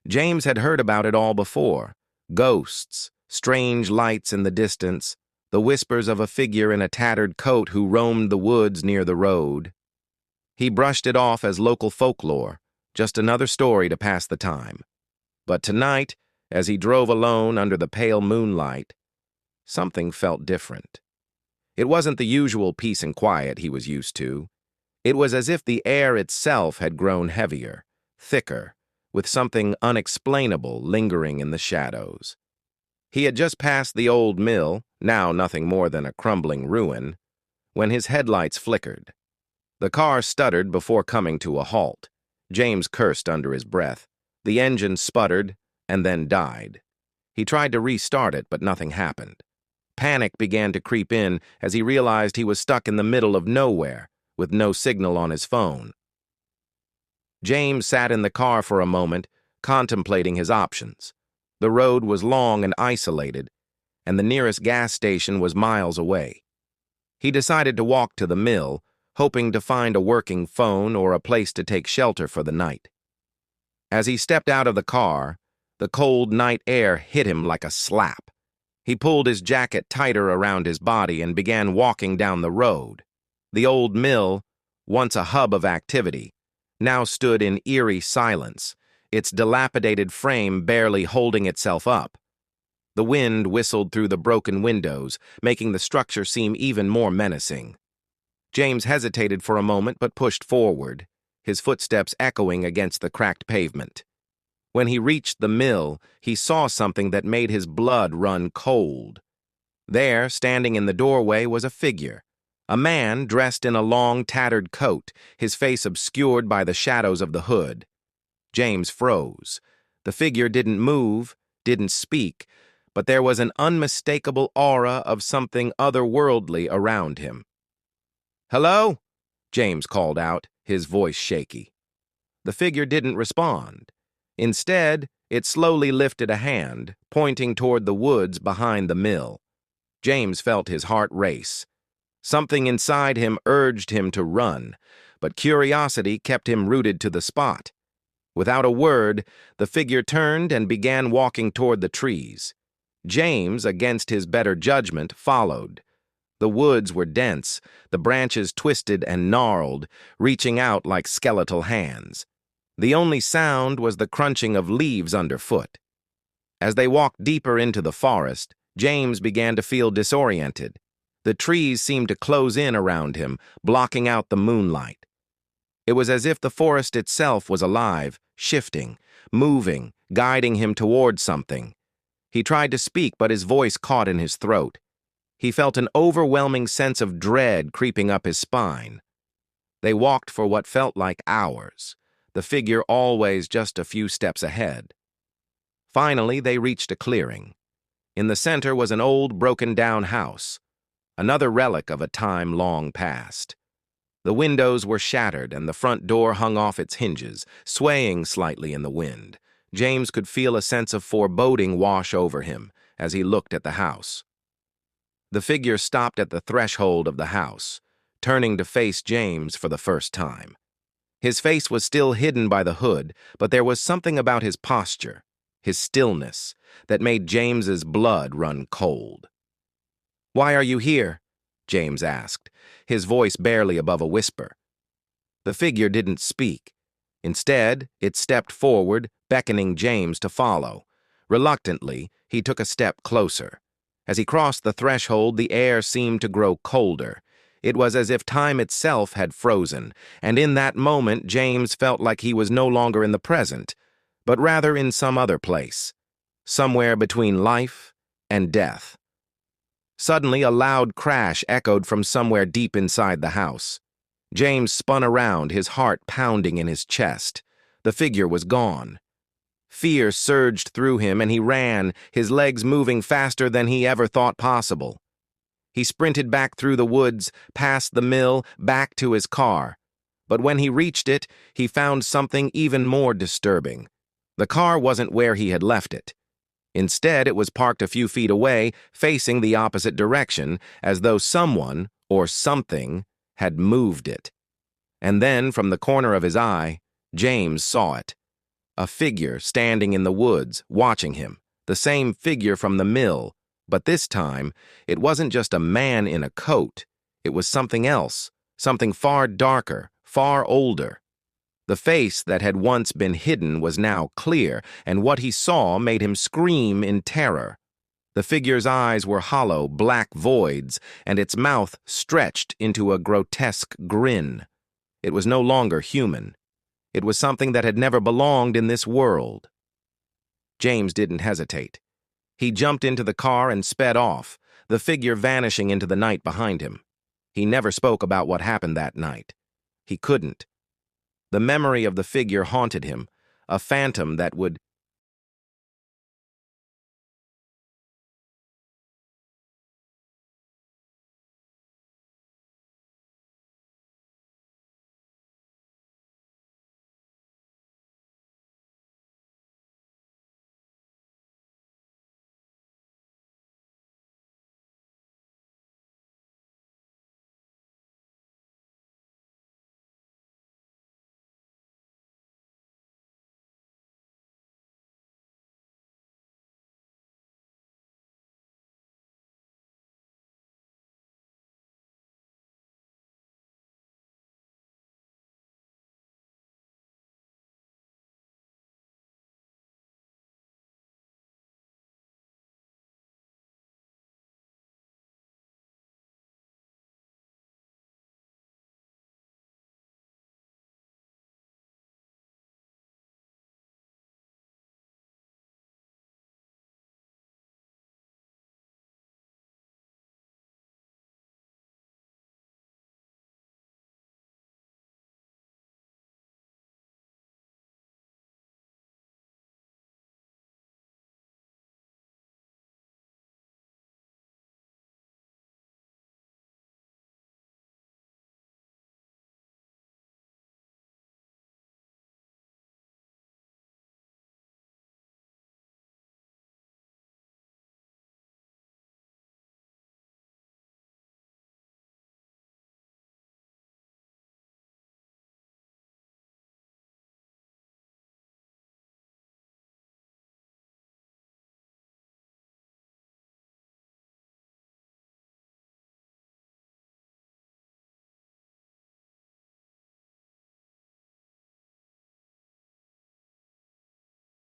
James had heard about it all before. Ghosts, strange lights in the distance, the whispers of a figure in a tattered coat who roamed the woods near the road. He brushed it off as local folklore, just another story to pass the time. But tonight, as he drove alone under the pale moonlight, something felt different. It wasn't the usual peace and quiet he was used to. It was as if the air itself had grown heavier, thicker, with something unexplainable lingering in the shadows. He had just passed the old mill, now nothing more than a crumbling ruin, when his headlights flickered. The car stuttered before coming to a halt. James cursed under his breath. The engine sputtered and then died. He tried to restart it, but nothing happened. Panic began to creep in as he realized he was stuck in the middle of nowhere, with no signal on his phone. James sat in the car for a moment, contemplating his options. The road was long and isolated, and the nearest gas station was miles away. He decided to walk to the mill, hoping to find a working phone or a place to take shelter for the night. As he stepped out of the car, the cold night air hit him like a slap. He pulled his jacket tighter around his body and began walking down the road. The old mill, once a hub of activity, now stood in eerie silence, its dilapidated frame barely holding itself up. The wind whistled through the broken windows, making the structure seem even more menacing. James hesitated for a moment but pushed forward, his footsteps echoing against the cracked pavement. When he reached the mill, he saw something that made his blood run cold. There, standing in the doorway, was a figure. A man dressed in a long, tattered coat, his face obscured by the shadows of the hood. James froze. The figure didn't move, didn't speak, but there was an unmistakable aura of something otherworldly around him. "Hello?" James called out, his voice shaky. The figure didn't respond. Instead, it slowly lifted a hand, pointing toward the woods behind the mill. James felt his heart race. Something inside him urged him to run, but curiosity kept him rooted to the spot. Without a word, the figure turned and began walking toward the trees. James, against his better judgment, followed. The woods were dense, the branches twisted and gnarled, reaching out like skeletal hands. The only sound was the crunching of leaves underfoot. As they walked deeper into the forest, James began to feel disoriented. The trees seemed to close in around him, blocking out the moonlight. It was as if the forest itself was alive, shifting, moving, guiding him toward something. He tried to speak, but his voice caught in his throat. He felt an overwhelming sense of dread creeping up his spine. They walked for what felt like hours, the figure always just a few steps ahead. Finally, they reached a clearing. In the center was an old, broken-down house, another relic of a time long past. The windows were shattered and the front door hung off its hinges, swaying slightly in the wind. James could feel a sense of foreboding wash over him as he looked at the house. The figure stopped at the threshold of the house, turning to face James for the first time. His face was still hidden by the hood, but there was something about his posture, his stillness, that made James's blood run cold. "Why are you here?" James asked, his voice barely above a whisper. The figure didn't speak. Instead, it stepped forward, beckoning James to follow. Reluctantly, he took a step closer. As he crossed the threshold, the air seemed to grow colder. It was as if time itself had frozen, and in that moment James felt like he was no longer in the present, but rather in some other place, somewhere between life and death. Suddenly, a loud crash echoed from somewhere deep inside the house. James spun around, his heart pounding in his chest. The figure was gone. Fear surged through him, and he ran, his legs moving faster than he ever thought possible. He sprinted back through the woods, past the mill, back to his car. But when he reached it, he found something even more disturbing. The car wasn't where he had left it. Instead, it was parked a few feet away, facing the opposite direction, as though someone, or something, had moved it. And then, from the corner of his eye, James saw it. A figure standing in the woods, watching him. The same figure from the mill, but this time, it wasn't just a man in a coat. It was something else, something far darker, far older. The face that had once been hidden was now clear, and what he saw made him scream in terror. The figure's eyes were hollow, black voids, and its mouth stretched into a grotesque grin. It was no longer human. It was something that had never belonged in this world. James didn't hesitate. He jumped into the car and sped off, the figure vanishing into the night behind him. He never spoke about what happened that night. He couldn't. The memory of the figure haunted him, a phantom that would